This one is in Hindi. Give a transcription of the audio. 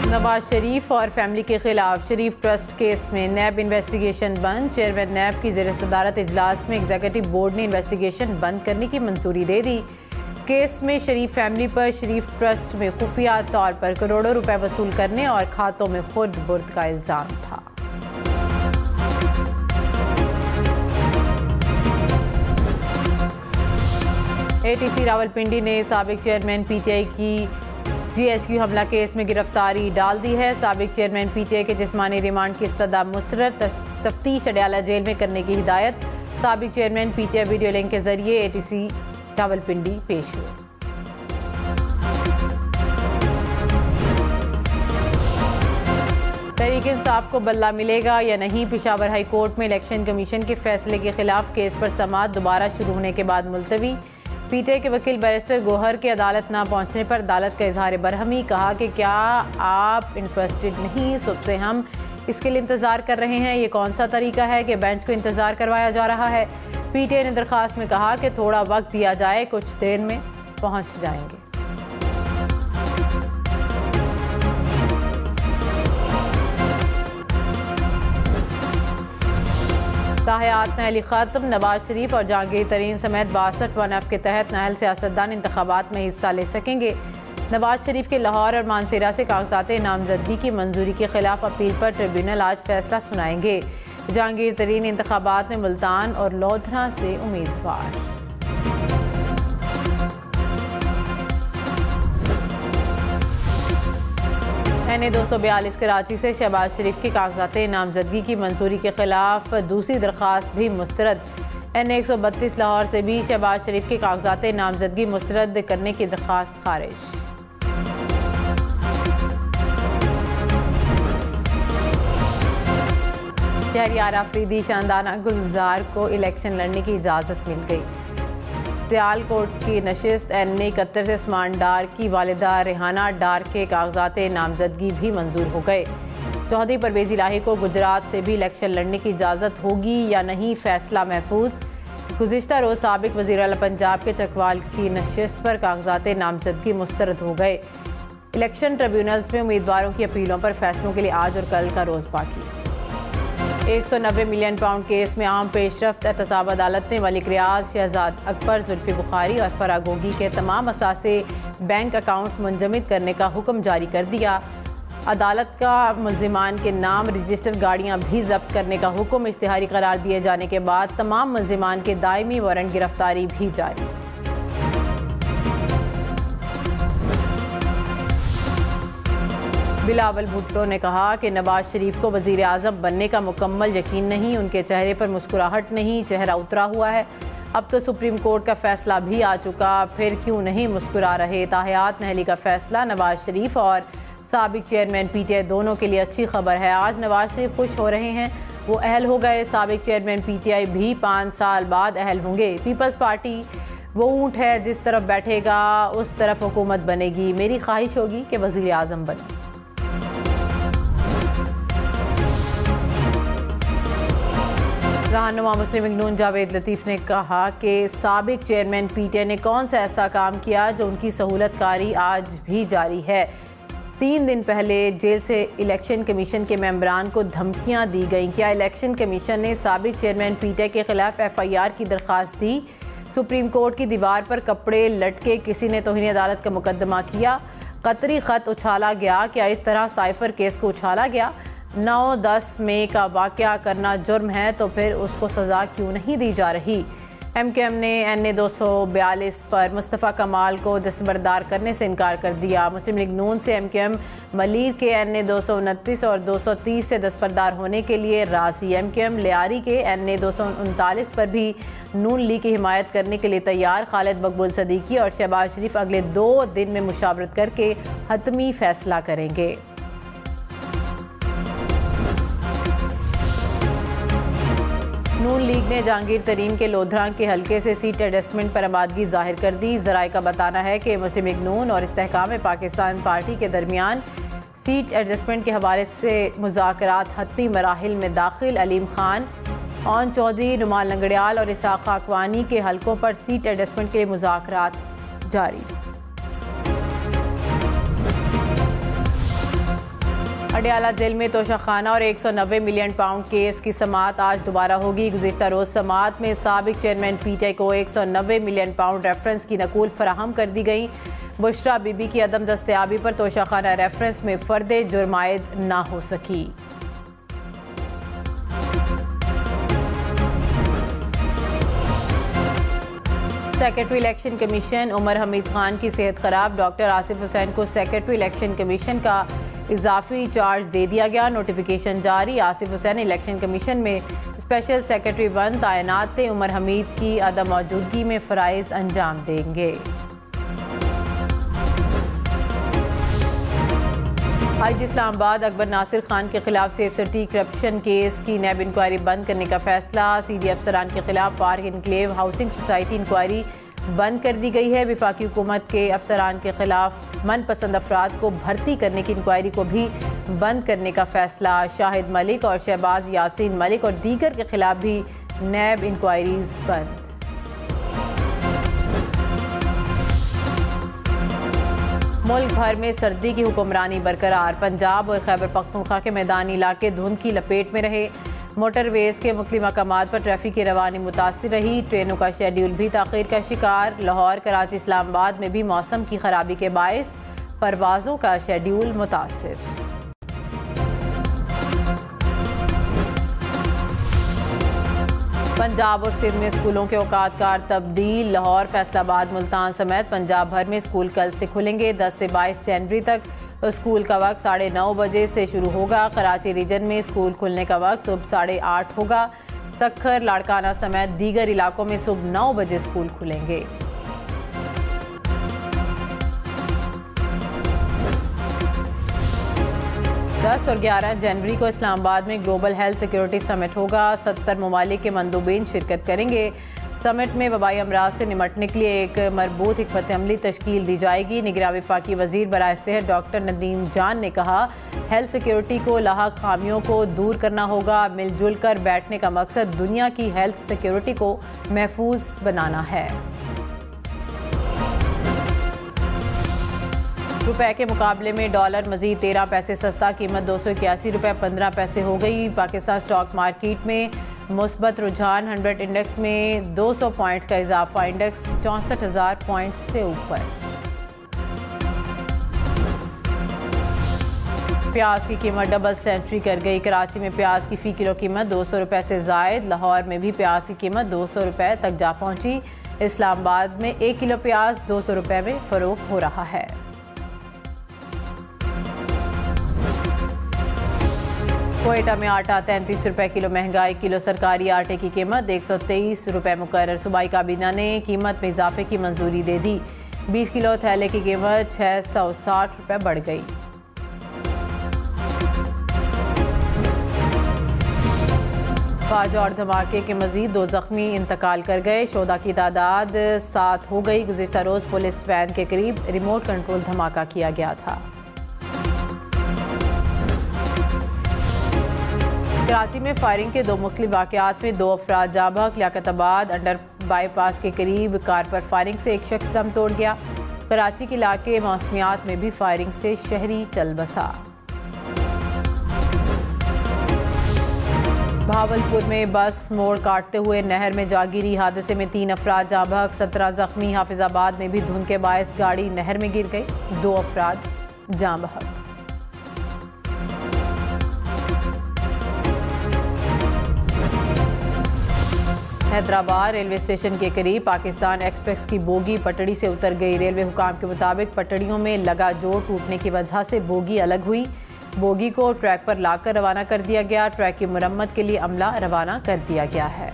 नवाज शरीफ और फैमिली के खिलाफ शरीफ ट्रस्ट केस में नैब इन्वेस्टिगेशन बंद। चेयरमैन नैब की ज़ेर सदारत इजलास में एग्जीक्यूटिव बोर्ड ने इन्वेस्टिगेशन बंद करने की मंजूरी दे दी। केस में शरीफ फैमिली पर शरीफ ट्रस्ट में खुफिया तौर पर करोड़ों रुपए वसूल करने और खातों में खुद बुर्द का इल्जाम था। ATC रावलपिंडी ने साबिक चेयरमैन PTI की GHQ हमला केस में गिरफ्तारी डाल दी है। साबिक चेयरमैन PTI के जिस्मानी रिमांड की इस्तदा मुस्तरद तफ्तीश अडयाला जेल में करने की हिदायत। साबिक चेयरमैन PTI वीडियो लिंक के जरिए ATC रावलपिंडी पेश हुए। तहरीक इंसाफ को बल्ला मिलेगा या नहीं? पेशावर हाई कोर्ट में इलेक्शन कमीशन के फैसले के खिलाफ केस पर समाअत दोबारा शुरू होने के बाद मुलतवी। PTI के वकील बैरिस्टर गोहर के अदालत ना पहुंचने पर अदालत का इजहार बरहमी। कहा कि क्या आप इंटरेस्टेड नहीं? सुबह से हम इसके लिए इंतज़ार कर रहे हैं। ये कौन सा तरीका है कि बेंच को इंतज़ार करवाया जा रहा है? PTI ने दरख्वास्त में कहा कि थोड़ा वक्त दिया जाए, कुछ देर में पहुंच जाएंगे। ताहयात नहली ख़त्म। नवाज शरीफ और जहांगीर तरीन समेत 62 1F के तहत नाहल सियासतदान इंतखाबात में हिस्सा ले सकेंगे। नवाज शरीफ के लाहौर और मानसेरा से कागजात नामजदगी की मंजूरी के खिलाफ अपील पर ट्रिब्यूनल आज फैसला सुनाएंगे। जहांगीर तरीन इंतखाबात में मुल्तान और लोधरा से उम्मीदवार। NA 242 कराची से शहबाज शरीफ के कागजात नामजदगी की मंजूरी के खिलाफ दूसरी दरख्वास्त भी मुस्तरद। NA 132 लाहौर से भी शहबाज शरीफ के कागजात नामजदगी मुस्तरद करने की दरख्वास्त खारिज। शहरियार आफरीदी शानदाना गुलजार को इलेक्शन लड़ने की इजाज़त मिल गई। सियालकोट की नशिस्त NA 71 से उस्मान डार की वालिदा रेहाना डार के कागजात नामजदगी भी मंजूर हो गए। चौधरी परवेज़ इलाही को गुजरात से भी इलेक्शन लड़ने की इजाज़त होगी या नहीं, फैसला महफूज। गुज़िश्ता रोज़ साबिक वज़ीर आला पंजाब के चकवाल की नशिस्त पर कागजात नामजदगी मुस्तरद हो गए। इलेक्शन ट्रिब्यूनल्स में उम्मीदवारों की अपीलों पर फैसलों के लिए आज और कल का रोज़ बाकी। 190 मिलियन पाउंड केस में आम पेशरफ्त एहतसाब अदालत ने मलिक रियाज, शहजाद अकबर, जुल्फी बुखारी और फरागोगी के तमाम असासे बैंक अकाउंट्स मुंजमद करने का हुक्म जारी कर दिया। अदालत का मुल्जिमान के नाम रजिस्टर गाड़ियां भी जब्त करने का हुक्म इश्तिहारी करार दिए जाने के बाद तमाम मुल्जिमान के दायमी वारंट गिरफ्तारी भी जारी। बिलावल भुट्टो ने कहा कि नवाज शरीफ को वज़ीर आज़म बनने का मुकम्मल यकीन नहीं, उनके चेहरे पर मुस्कुराहट नहीं, चेहरा उतरा हुआ है। अब तो सुप्रीम कोर्ट का फैसला भी आ चुका, फिर क्यों नहीं मुस्कुरा रहे? ताहयात नहली का फैसला नवाज शरीफ और साबिक चेयरमैन PTI दोनों के लिए अच्छी खबर है। आज नवाज शरीफ खुश हो रहे हैं, वो अहल हो गए। साबिक चेयरमैन PTI भी 5 साल बाद अहल होंगे। पीपल्स पार्टी वो ऊँट है, जिस तरफ बैठेगा उस तरफ हुकूमत बनेगी। मेरी ख्वाहिश होगी कि वज़ीर आज़म बने। रहनुमा मुस्लिम लीग नून जावेद लतीफ़ ने कहा कि साबिक चेयरमैन PTI ने कौन सा ऐसा काम किया जो उनकी सहूलतकारी आज भी जारी है। 3 दिन पहले जेल से इलेक्शन कमीशन के मेंबरान को धमकियां दी गईं। क्या इलेक्शन कमीशन ने साबिक चेयरमैन PTI के खिलाफ FIR की दरख्वास्त दी? सुप्रीम कोर्ट की दीवार पर कपड़े लटके किसी ने तौहीन अदालत का मुकदमा किया। कतरी ख़त उछाला गया। क्या इस तरह साइफर केस को उछाला गया? 9-10 मई का वाक़या करना जुर्म है तो फिर उसको सज़ा क्यों नहीं दी जा रही? MKM ने NA 242 पर मुस्तफ़ा कमाल को दस्तबरदार करने से इनकार कर दिया। मुस्लिम लीग नून से MKM मलिर के NA 229 और 230 से दस्तबरदार होने के लिए राज़ी। MKM लियारी के NA 239 पर भी नून लीग की हिमायत करने के लिए तैयार। खालिद मकबूल सदीकी और शहबाज शरीफ अगले 2 दिन में मुशावरत करके हतमी फैसला करेंगे। नून लीग ने जहांगीर तरीन के लोधरा के हल्के से सीट एडजस्टमेंट पर आमादगी जाहिर कर दी। ज़राए का बताना है कि मुस्लिम लीग नून और इस्तेहकाम पाकिस्तान पार्टी के दरमियान सीट एडजस्टमेंट के हवाले से मुज़ाकरात हतमी मराहिल में दाखिल। अलीम खान, ओन चौधरी, नुमान लंगड़ियाल और इसाक खाकवानी के हल्कों पर सीट एडजस्टमेंट के लिए मुज़ाकरात जारी। अडयाला जेल में तोशाखाना और 190 मिलियन पाउंड केस की समाअत आज दोबारा होगी। गुज़िश्ता रोज़ समाअत में साबिक चेयरमैन पीटीआई को 190 मिलियन पाउंड रेफरेंस की नकूल फराहम कर दी गई। बुशरा बीबी की अदम दस्तयाबी पर तोशाखाना रेफरेंस में फ़र्द जुर्मायद ना हो सकी। Secretary election commission Umar Hamid Khan की सेहत खराब। डॉक्टर आसिफ हुसैन को सेक्रेटरी इलेक्शन कमीशन का इजाफी चार्ज दे दिया गया। नोटिफिकेशन जारी। आसिफ हुसैन इलेक्शन कमीशन में स्पेशल सेक्रेटरी 1 तैनात थे। उमर हमीद की अदम मौजूदगी में फ़राइज़ अंजाम देंगे। आज इस्लामाबाद अकबर नासिर खान के खिलाफ सेफ सिटी करप्शन केस की नैब इंक्वायरी बंद करने का फैसला। सीडी अफसरान के खिलाफ park enclave housing society inquiry बंद कर दी गई है। वफाकी हुकूमत के अफसरान के खिलाफ मनपसंद अफराद को भर्ती करने की इंक्वायरी को भी बंद करने का फैसला। शाहिद मलिक और शहबाज यासीन मलिक और दीगर के खिलाफ भी नैब इंक्वायरीज बंद। मुल्क भर में सर्दी की हुक्मरानी बरकरार। पंजाब और खैबर पख्तूनख्वा के मैदानी इलाके धुंध की लपेट में रहे। मोटरवेज के मुख्तलिफ मकामात पर ट्रैफिक की रवानी मुतासिर रही। ट्रेनों का शेड्यूल भी ताख़ीर का शिकार। लाहौर, कराची, इस्लामाबाद में भी मौसम की खराबी के बायस परवाज़ों का शेड्यूल मुतासिर। पंजाब और सिंध में स्कूलों के औकातकार तब्दील। लाहौर, फैसलाबाद, मुल्तान समेत पंजाब भर में स्कूल कल से खुलेंगे। 10 से 22 जनवरी तक स्कूल का वक्त 9:30 बजे से शुरू होगा। कराची रीजन में स्कूल खुलने का वक्त सुबह 8:30 होगा। सक्खर, लाड़काना समेत दीगर इलाकों में सुबह 9 बजे स्कूल खुलेंगे। दस और 11 जनवरी को इस्लामाबाद में ग्लोबल हेल्थ सिक्योरिटी समिट होगा। 70 ममालिक के मंदूबीन शिरकत करेंगे। समिट में वबाई अमराज से निमटने के लिए एक मरबूत हिकमत अमली तश्कील दी जाएगी। निगरान वफाकी वजीर बराए सेहत डॉक्टर नदीम जान ने कहा, हेल्थ सिक्योरिटी को लाहक खामियों को दूर करना होगा। मिलजुल कर बैठने का मकसद दुनिया की हेल्थ सिक्योरिटी को महफूज बनाना है। रुपए के मुकाबले में डॉलर मजीद 13 पैसे सस्ता। कीमत 281 रुपये 15 पैसे हो गई। पाकिस्तान स्टॉक मार्केट में मुस्बत रुझान। 100 इंडेक्स में 200 पॉइंट्स का इजाफा। इंडेक्स 64,000 पॉइंट्स से ऊपर। प्याज की कीमत डबल सेंचुरी कर गई। कराची में प्याज की फ़ी किलो कीमत 200 रुपये से ज़ायद। लाहौर में भी प्याज की कीमत 200 रुपये तक जा पहुंची। इस्लामाबाद में 1 किलो प्याज 200 रुपये में फ़रोख्त हो रहा है। कोयटा में आटा 33 रुपये किलो महंगाई। किलो सरकारी आटे की कीमत 123 रुपये मुकर्रर। सूबाई काबीना ने कीमत में इजाफे की मंजूरी दे दी। 20 किलो थैले की कीमत 660 रुपये बढ़ गई। फाज और धमाके के मजीद 2 जख्मी इंतकाल कर गए। शोदा की तादाद 7 हो गई। गुज़िश्ता रोज़ पुलिस वैन के करीब रिमोट कंट्रोल धमाका किया गया था। कराची में फायरिंग के 2 मुख्तलिफ वाक़यात में 2 अफराद जाँ बहक। लियाकताबाद अंडर बाईपास के करीब कार पर फायरिंग से एक शख्स दम तोड़ गया। कराची के इलाके मौसमियात में भी फायरिंग से शहरी चल बसा। भावलपुर में बस मोड़ काटते हुए नहर में जा गिरी। हादसे में 3 अफराद जाँ बहक, 17 जख्मी। हाफिजाबाद में भी धुंध के बायस गाड़ी नहर में गिर गई। 2 अफराद जाँ बहक। हैदराबाद रेलवे स्टेशन के करीब पाकिस्तान एक्सप्रेस की बोगी पटड़ी से उतर गई। रेलवे हुकाम के मुताबिक पटड़ियों में लगा जोड़ टूटने की वजह से बोगी अलग हुई। बोगी को ट्रैक पर लाकर रवाना कर दिया गया। ट्रैक की मुरम्मत के लिए अमला रवाना कर दिया गया है।